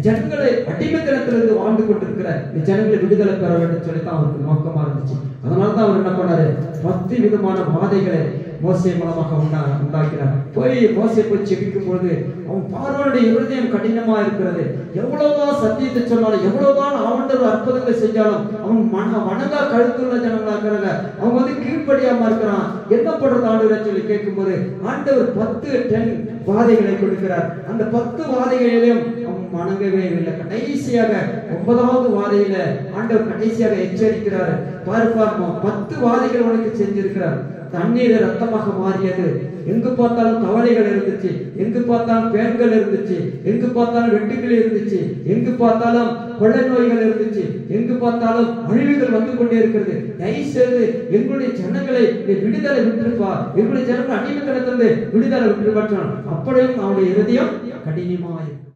ஜனங்களை அடிமைத்தனத்திலிருந்து வாழ்ந்து கொண்டிருக்கிற இந்த ஜனங்களை விடுதலை பெற வேண்டும் சொல்லித்தான் அவருக்கு நோக்கமா இருந்துச்சு. அதனாலதான் அவர் என்ன பண்ணாரு, 10 விதமான வாதைகளை மோசே மூலமாக உண்டாக்கிறார். மோசே போய் செபிக்கும் பொழுது அவன் பார்வோனுடைய இருதயம் கடினமா இருக்கிறது. எவ்வளவுதான் சத்தியத்தை சொன்னாலும், எவ்வளவுதான் ஆண்டவர் அற்புதங்களை செஞ்சாலும் அவன் வணங்கா கழுத்துள்ள ஜனங்களா இருக்கிறாங்க. அவங்க கீழ்ப்படியாம இருக்கிறான். என்ன பண்றது ஆண்டவர் சொல்லி கேட்கும் போது ஆண்டவர் 10 வாதைகளை கொடுக்கிறார். அந்த 10 வாதைகளிலும் அவன் வணங்கவே இல்லை. கடைசியாக 9வது வாதையில ஆண்டவர் கடைசியாக எச்சரிக்கிறார். பாருப்பா, 10 வாதைகள் உனக்கு செஞ்சிருக்கிறார். தண்ணீர் ரத்தமாக மாறியது. எங்கு பார்த்தாலும் தவளைகள் இருந்துச்சு, எங்கு பார்த்தாலும் பேன்கள் இருந்துச்சு, எங்கு பார்த்தாலும் வெட்டுகள் இருந்துச்சு, எங்கு பார்த்தாலும் கொள்ளை நோய்கள் இருந்துச்சு, எங்கு பார்த்தாலும் அழிவுகள் வந்து கொண்டே இருக்கிறது. தயவுசெய்து எங்களுடைய ஜனங்களை விடுதலை விட்டுருப்பா, எங்களுடைய ஜனங்கள் அடிமைத்தனத்திலிருந்து விடுதலை விட்டுருப்பான். அப்படியும் அவனுடைய இருதயம் கடினமாயிருக்கும்.